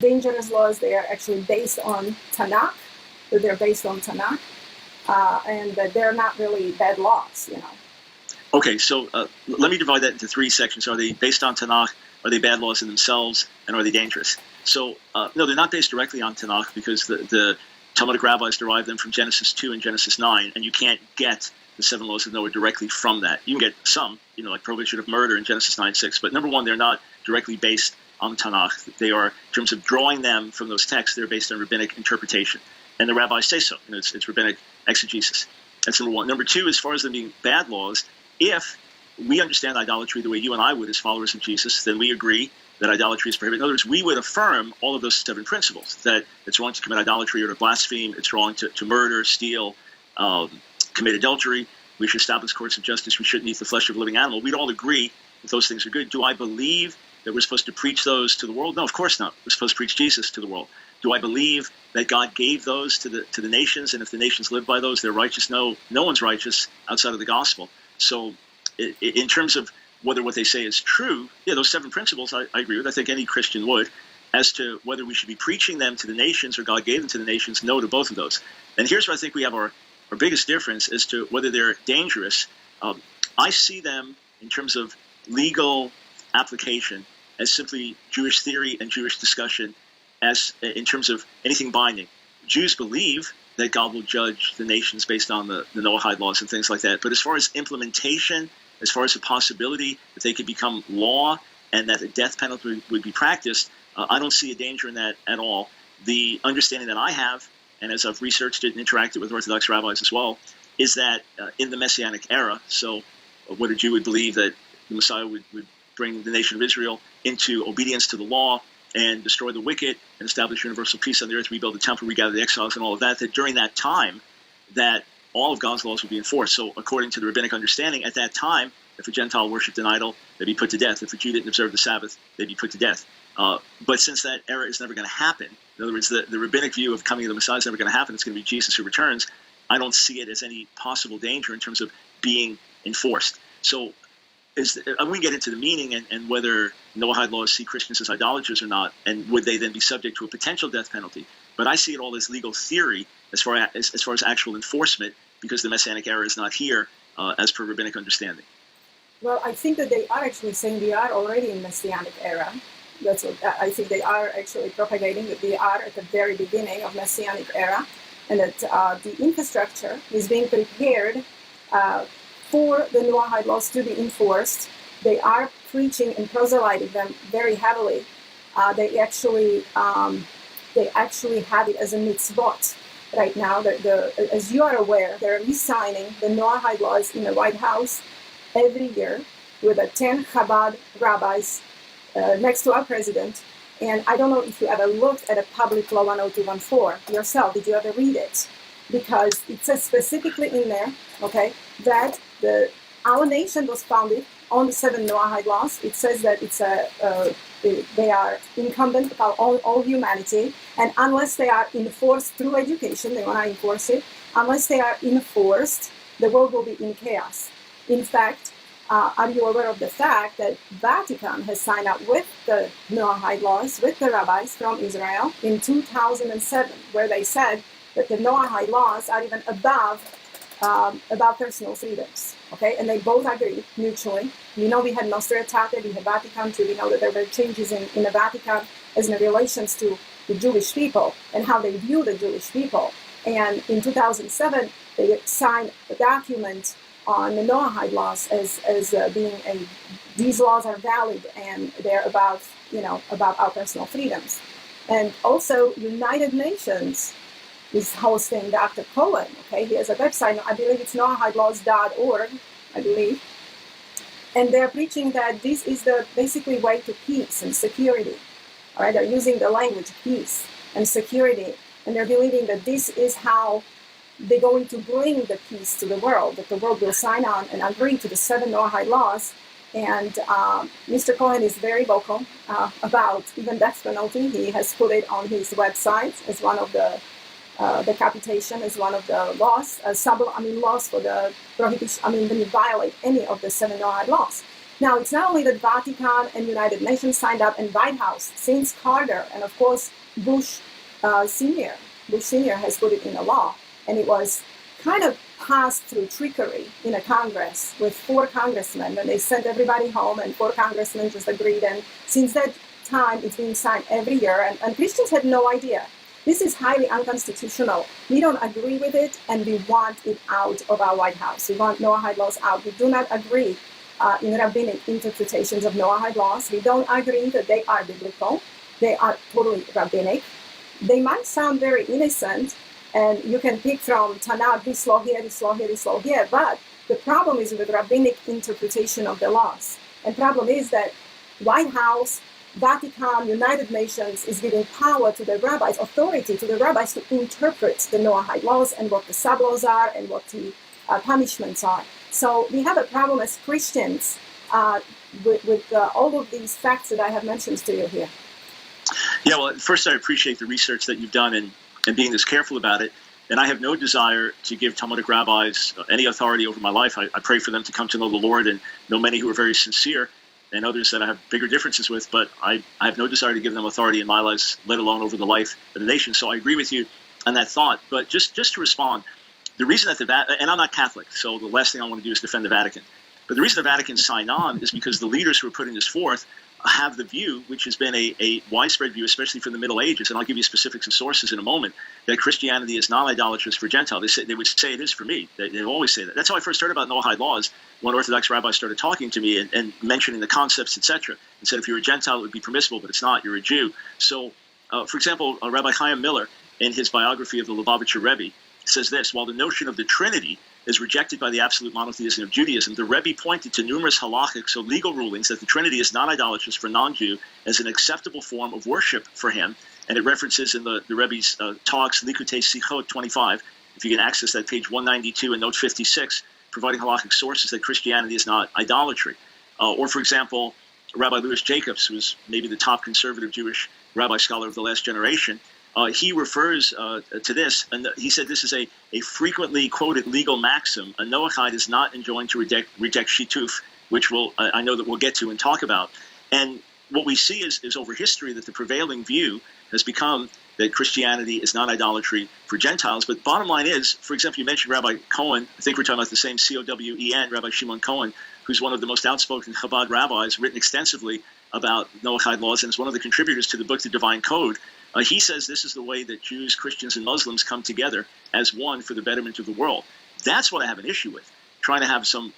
dangerous laws, they are actually based on Tanakh, that they're based on Tanakh, and that they're not really bad laws, Okay, so let me divide that into three sections. Are they based on Tanakh? Are they bad laws in themselves? And are they dangerous? So, no, they're not based directly on Tanakh, because the Talmudic rabbis derive them from Genesis 2 and Genesis 9, and you can't get the 7 laws of Noah directly from that. You can get some, like prohibition of murder in Genesis 9:6, but number one, they're not directly based on Tanakh. They are, in terms of drawing them from those texts, they're based on rabbinic interpretation. And the rabbis say so. It's rabbinic exegesis. That's number one. Number two, as far as them being bad laws, if we understand idolatry the way you and I would as followers of Jesus, then we agree that idolatry is prohibited. In other words, we would affirm all of those 7 principles, that it's wrong to commit idolatry or to blaspheme, it's wrong to murder, steal, commit adultery, we should establish courts of justice, we shouldn't eat the flesh of a living animal. We'd all agree that those things are good. Do I believe that we're supposed to preach those to the world? No, of course not. We're supposed to preach Jesus to the world. Do I believe that God gave those to the nations, and if the nations live by those, they're righteous? No, no one's righteous outside of the gospel. So in terms of whether what they say is true, yeah, those 7 principles I agree with. I think any Christian would. As to whether we should be preaching them to the nations or God gave them to the nations, no to both of those. And here's where I think we have our biggest difference as to whether they're dangerous. I see them in terms of legal application as simply Jewish theory and Jewish discussion, as in terms of anything binding. Jews believe that God will judge the nations based on the Noahide laws and things like that. But as far as implementation, as far as the possibility that they could become law and that the death penalty would be practiced, I don't see a danger in that at all. The understanding that I have, and as I've researched it and interacted with Orthodox rabbis as well, is that in the Messianic era, so what a Jew would believe that the Messiah would bring the nation of Israel into obedience to the law and destroy the wicked and establish universal peace on the earth, rebuild the temple, regather the exiles and all of that, that during that time that all of God's laws would be enforced. So according to the rabbinic understanding, at that time, if a Gentile worshipped an idol, they'd be put to death. If a Jew didn't observe the Sabbath, they'd be put to death. But since that era is never going to happen, in other words, the rabbinic view of coming of the Messiah is never going to happen, it's going to be Jesus who returns, I don't see it as any possible danger in terms of being enforced. So we get into the meaning and whether Noahide laws see Christians as idolaters or not, and would they then be subject to a potential death penalty. But I see it all as legal theory as far as actual enforcement, because the Messianic era is not here as per rabbinic understanding. Well, I think that they are actually saying we are already in Messianic era. That's what I think they are actually propagating, that we are at the very beginning of Messianic era, and that the infrastructure is being prepared for the Noahide laws to be enforced. They are preaching and proselyting them very heavily. They actually have it as a mitzvot right now. As you are aware, they're re-signing the Noahide laws in the White House every year with the 10 Chabad rabbis next to our president. And I don't know if you ever looked at a public law 10214 yourself. Did you ever read it? Because it says specifically in there, okay, that our nation was founded on the 7 Noahide laws. It says that they are incumbent upon all humanity, and unless they are enforced through education, they want to enforce it. Unless they are enforced, the world will be in chaos. In fact, are you aware of the fact that Vatican has signed up with the Noahide laws, with the rabbis from Israel in 2007, where they said that the Noahide laws are even above personal freedoms, okay? And they both agree mutually. We had Nostra Aetate, we had Vatican II. We know that there were changes in the Vatican as in relations to the Jewish people and how they view the Jewish people. And in 2007, they signed a document on the Noahide laws as being these laws are valid and they're about our personal freedoms. And also, United Nations is hosting Dr. Cohen, okay? He has a website, I believe it's noahidelaws.org, I believe. And they're preaching that this is the basically way to peace and security, all right? They're using the language peace and security, and they're believing that this is how they're going to bring the peace to the world, that the world will sign on and agree to the 7 Noahide laws. And Mr. Cohen is very vocal about even death penalty. He has put it on his website as one of the decapitation is one of the laws, laws for the prohibition, when you violate any of the 7 Noahide laws. Now, it's not only that Vatican and United Nations signed up, and White House, since Carter, and of course Bush Sr. has put it in the law, and it was kind of passed through trickery in a Congress with 4 congressmen, and they sent everybody home, and 4 congressmen just agreed, and since that time it's been signed every year, and Christians had no idea. This is highly unconstitutional. We don't agree with it, and we want it out of our White House. We want Noahide laws out. We do not agree in rabbinic interpretations of Noahide laws. We don't agree that they are biblical. They are totally rabbinic. They might sound very innocent, and you can pick from Tanakh, this law here, this law here, this law here, but the problem is with rabbinic interpretation of the laws. And the problem is that White House, Vatican, United Nations is giving power to the rabbis, authority to the rabbis to interpret the Noahide laws and what the sub-laws are and what the punishments are. So we have a problem as Christians with all of these facts that I have mentioned to you here. Yeah, well, first I appreciate the research that you've done and being this careful about it. And I have no desire to give Talmudic rabbis any authority over my life. I pray for them to come to know the Lord and know many who are very sincere and others that I have bigger differences with. But I have no desire to give them authority in my life, let alone over the life of the nation. So I agree with you on that thought. But just to respond, the reason that the Vatican, and I'm not Catholic, so the last thing I want to do is defend the Vatican. But the reason the Vatican signed on is because the leaders who are putting this forth have the view, which has been a widespread view, especially from the Middle Ages, and I'll give you specifics and sources in a moment, that Christianity is not idolatrous for Gentiles. They would say it is for me. They always say that. That's how I first heard about Noahide laws, when Orthodox rabbis started talking to me and mentioning the concepts, etc., and said if you're a Gentile, it would be permissible, but it's not. You're a Jew. So, for example, Rabbi Chaim Miller, in his biography of the Lubavitcher Rebbe, says this: while the notion of the Trinity is rejected by the absolute monotheism of Judaism, the Rebbe pointed to numerous halachic, so legal rulings, that the Trinity is not idolatrous for non-Jew as an acceptable form of worship for him. And it references in the Rebbe's talks, Likutei Sichot 25, if you can access that, page 192 and note 56, providing halachic sources that Christianity is not idolatry. Or, for example, Rabbi Louis Jacobs, who was maybe the top conservative Jewish rabbi scholar of the last generation, he refers to this, and he said this is a frequently quoted legal maxim. A Noahide is not enjoined to reject shituf, which I know that we'll get to and talk about. And what we see is over history that the prevailing view has become that Christianity is not idolatry for Gentiles. But bottom line is, for example, you mentioned Rabbi Cohen. I think we're talking about the same Cowen, Rabbi Shimon Cohen, who's one of the most outspoken Chabad rabbis, written extensively about Noahide laws, and is one of the contributors to the book, The Divine Code. He says this is the way that Jews, Christians, and Muslims come together as one for the betterment of the world. That's what I have an issue with, trying to have some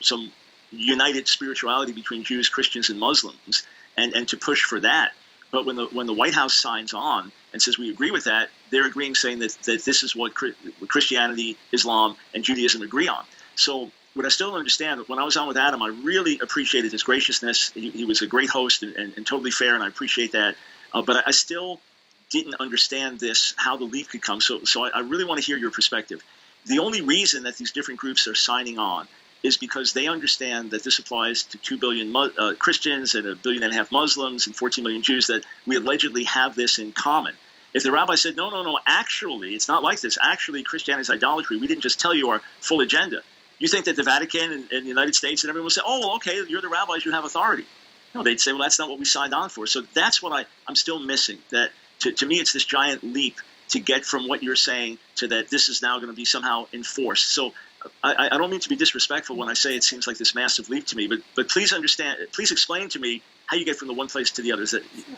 united spirituality between Jews, Christians, and Muslims, and to push for that. But when the White House signs on and says we agree with that, they're agreeing, saying that this is what Christianity, Islam, and Judaism agree on. So what I still don't understand, when I was on with Adam, I really appreciated his graciousness. He was a great host and totally fair, and I appreciate that. But I still didn't understand this, how the leap could come. So I really want to hear your perspective. The only reason that these different groups are signing on is because they understand that this applies to 2 billion Christians and 1.5 billion Muslims and 14 million Jews, that we allegedly have this in common. If the rabbi said, no, actually, it's not like this. Actually, Christianity is idolatry. We didn't just tell you our full agenda. You think that the Vatican and the United States and everyone will say, oh, okay, you're the rabbis, you have authority. No, they'd say, well, that's not what we signed on for. So that's what I'm still missing. That to me, it's this giant leap to get from what you're saying to that this is now going to be somehow enforced. So I don't mean to be disrespectful when I say it seems like this massive leap to me, but please explain to me how you get from the one place to the other,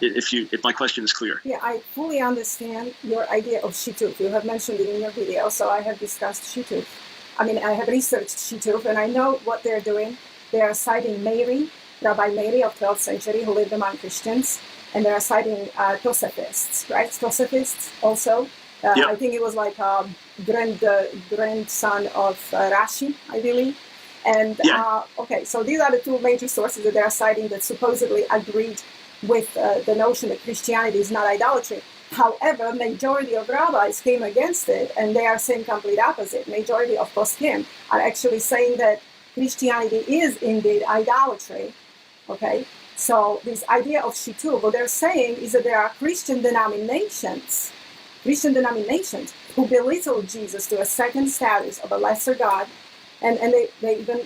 if my question is clear. Yeah, I fully understand your idea of shituf. You have mentioned it in your video, so I have discussed shituf. I have researched shituf, and I know what they're doing. They are citing Rabbi Meiri of 12th century, who lived among Christians, and they are citing Tosafists, right? Tosafists also. Yep. I think it was like a grandson of Rashi, I believe. And so these are the two major sources that they are citing that supposedly agreed with the notion that Christianity is not idolatry. However, majority of rabbis came against it, and they are saying complete opposite. Majority of poskim are actually saying that Christianity is indeed idolatry. Okay, so this idea of shituf, what they're saying is that there are Christian denominations who belittle Jesus to a second status of a lesser God, and they even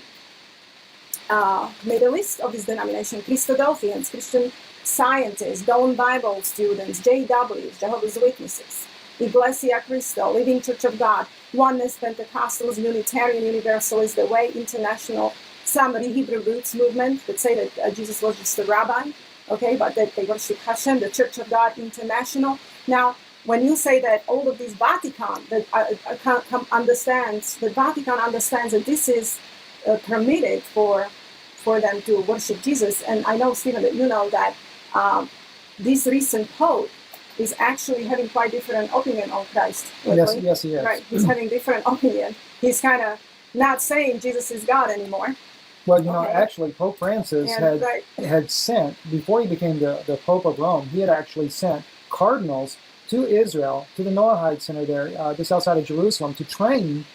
made a list of his denomination: Christadelphians, Christian Scientists, Dawn Bible students, JWs, Jehovah's Witnesses, Iglesia Cristo, Living Church of God, Oneness, Pentecostals, Unitarian Universalist, The Way, International, some Hebrew Roots movement that say that Jesus was just a rabbi, okay, but that they worship Hashem, the Church of God International. Now, when you say that all of these Vatican that understands, the Vatican understands that this is permitted for them to worship Jesus, and I know, Stephen, that you know that this recent Pope is actually having quite different opinion on Christ. Yes, he is. Right, he's having different opinion. He's kind of not saying Jesus is God anymore. Well, you know, actually, Pope Francis had sent, before he became the Pope of Rome, he had actually sent cardinals to Israel, to the Noahide Center there, just outside of Jerusalem, to train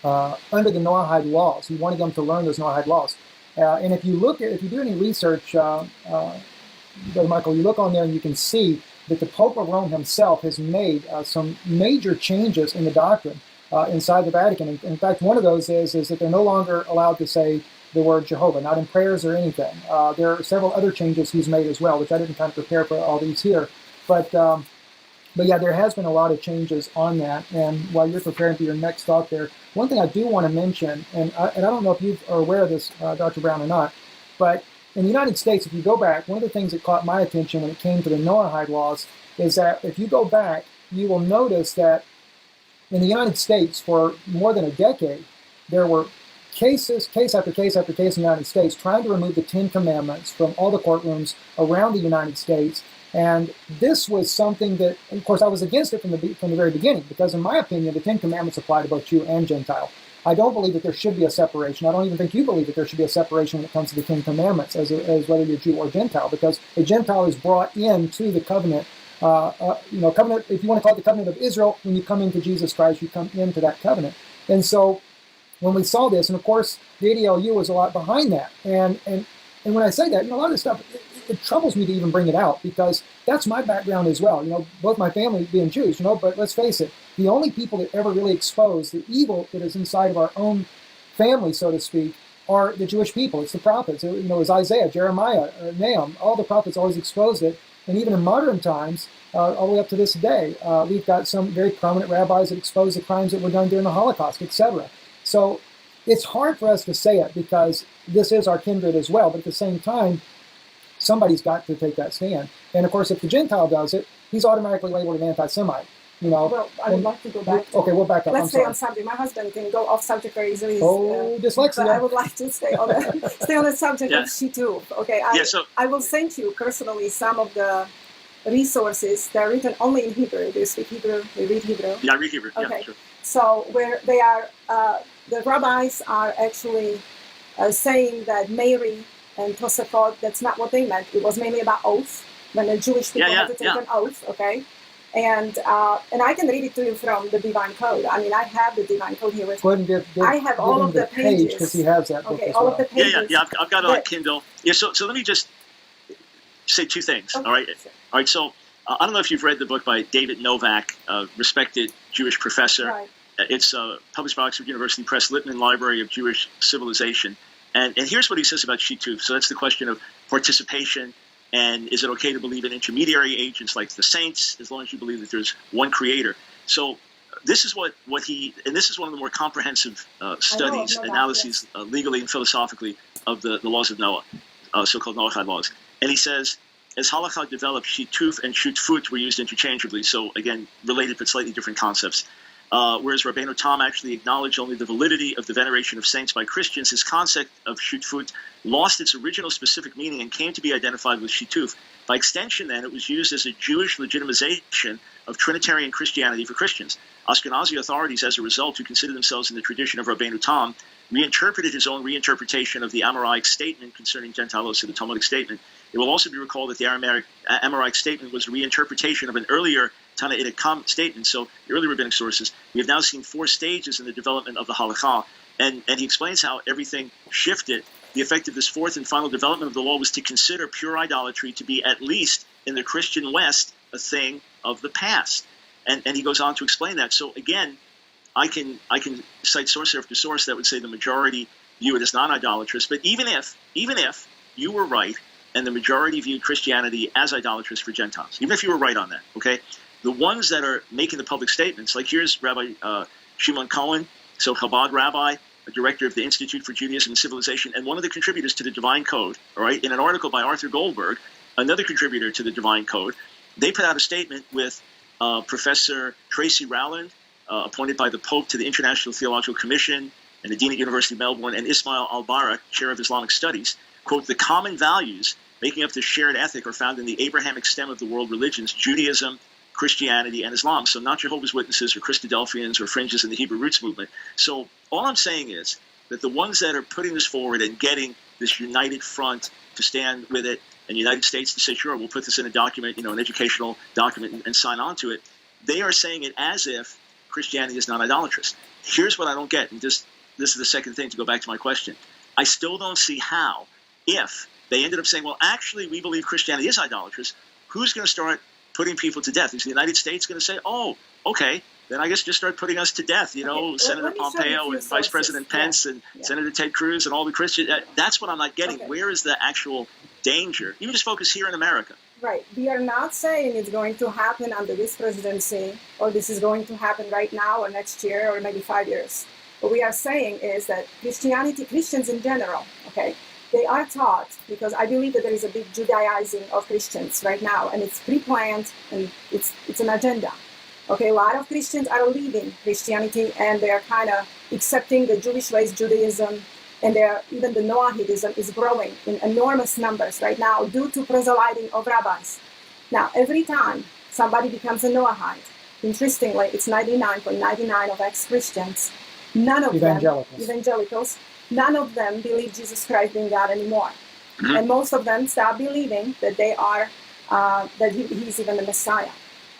under the Noahide laws. He wanted them to learn those Noahide laws. And if you do any research, Brother Michael, you look on there and you can see that the Pope of Rome himself has made some major changes in the doctrine inside the Vatican. In fact, one of those is that they're no longer allowed to say the word Jehovah, not in prayers or anything. There are several other changes he's made as well, which I didn't kind of prepare for all these here. But yeah, there has been a lot of changes on that. And while you're preparing for your next thought there, one thing I do want to mention, and I don't know if you are aware of this, Dr. Brown, or not, but in the United States, if you go back, one of the things that caught my attention when it came to the Noahide laws is that if you go back, you will notice that in the United States for more than a decade, there were case after case after case in the United States trying to remove the Ten Commandments from all the courtrooms around the United States. And this was something that, of course, I was against it from the very beginning, because in my opinion, the Ten Commandments apply to both Jew and Gentile. I don't believe that there should be a separation. I don't even think you believe that there should be a separation when it comes to the Ten Commandments, as whether you're Jew or Gentile, because a Gentile is brought into the covenant. Covenant, if you want to call it the covenant of Israel, when you come into Jesus Christ, you come into that covenant. And so when we saw this, and of course, the ADLU was a lot behind that. And when I say that, a lot of this stuff, it troubles me to even bring it out, because that's my background as well. Both my family being Jews, but let's face it, the only people that ever really expose the evil that is inside of our own family, so to speak, are the Jewish people. It's the prophets. It was Isaiah, Jeremiah, Nahum. All the prophets always exposed it. And even in modern times, all the way up to this day, we've got some very prominent rabbis that expose the crimes that were done during the Holocaust, etc. So it's hard for us to say it, because this is our kindred as well. But at the same time, somebody's got to take that stand. And of course, if the Gentile does it, he's automatically labeled an anti-Semite. Well, I would like to go back. Okay, we'll back up. Let's stay on subject. My husband can go off subject very easily. Dyslexia. But I would like to stay on the subject of Shituf. Okay, I will send you personally some of the resources that are written only in Hebrew. Do you speak Hebrew? Do you read Hebrew? Yeah, I read Hebrew. Okay. Yeah, sure. So where they are, the rabbis are actually saying that Mary and Tosafot, that's not what they meant. It was mainly about oath, when the Jewish people had to take an oath, okay? And I can read it to you from the Divine Code. I mean, I have the Divine Code here with me. I have all of the pages. Because he has that book as all well. of the pages. Yeah. I've got it on Kindle. Yeah, so let me just say two things, okay. All right? Sure. All right, so I don't know if you've read the book by David Novak, a respected Jewish professor. Right. It's published by Oxford University Press, Littman Library of Jewish Civilization. And here's what he says about Shituf. So that's the question of participation, and is it okay to believe in intermediary agents like the saints, as long as you believe that there's one creator? So this is what he, and this is one of the more comprehensive studies, analyses, legally and philosophically, of the laws of Noah, so-called Noahide laws. And he says, as halakha developed, Shituf and Shutfut were used interchangeably, so again, related but slightly different concepts. Whereas Rabbeinu Tam actually acknowledged only the validity of the veneration of saints by Christians, his concept of Shutfut lost its original specific meaning and came to be identified with Shituf. By extension, then, it was used as a Jewish legitimization of Trinitarian Christianity for Christians. Ashkenazi authorities, as a result, who consider themselves in the tradition of Rabbeinu Tam, reinterpreted his own reinterpretation of the Amoraic statement concerning Gentiles, the Talmudic statement. It will also be recalled that the Amoraic statement was a reinterpretation of an earlier Tanaitic statement. So the early rabbinic sources, we have now seen 4 stages in the development of the halakha, and he explains how everything shifted. The effect of this 4th and final development of the law was to consider pure idolatry to be, at least in the Christian West, a thing of the past. And he goes on to explain that. So again, I can cite source after source that would say the majority view it as non-idolatrous. But even if you were right and the majority viewed Christianity as idolatrous for Gentiles, even if you were right on that, okay, the ones that are making the public statements, like here's Rabbi Shimon Cohen, so Chabad rabbi, a director of the Institute for Judaism and Civilization, and one of the contributors to the Divine Code, all right, in an article by Arthur Goldberg, another contributor to the Divine Code, they put out a statement with Professor Tracy Rowland, appointed by the Pope to the International Theological Commission, and the Dean at University of Melbourne, and Ismail al-Barak, chair of Islamic Studies, quote, the common values making up the shared ethic are found in the Abrahamic stem of the world religions, Judaism, Christianity, and Islam. So not Jehovah's Witnesses or Christadelphians or fringes in the Hebrew Roots movement. So all I'm saying is that the ones that are putting this forward and getting this united front to stand with it, and the United States to say, sure, we'll put this in a document, an educational document, and sign on to it, they are saying it as if Christianity is not idolatrous. Here's what I don't get, and this is the second thing to go back to my question. I still don't see how, if they ended up saying, well, actually, we believe Christianity is idolatrous, who's going to start putting people to death? Is the United States going to say, oh, okay, then I guess just start putting us to death, Senator Pompeo and Vice President Pence and Senator Ted Cruz and all the Christians. That's what I'm not getting. Okay. Where is the actual danger? Even just focus here in America. Right. We are not saying it's going to happen under this presidency, or this is going to happen right now or next year or maybe 5 years. What we are saying is that Christians in general, okay, they are taught, because I believe that there is a big Judaizing of Christians right now, and it's pre-planned, and it's an agenda. Okay, a lot of Christians are leaving Christianity, and they are kind of accepting the Jewish ways, Judaism, and even the Noahidism is growing in enormous numbers right now due to proselyting of rabbis. Now, every time somebody becomes a Noahide, interestingly, it's 99.99% of ex-Christians, none of evangelicals, none of them believe Jesus Christ being God anymore. Mm-hmm. And most of them stop believing that they are, that he's even the Messiah.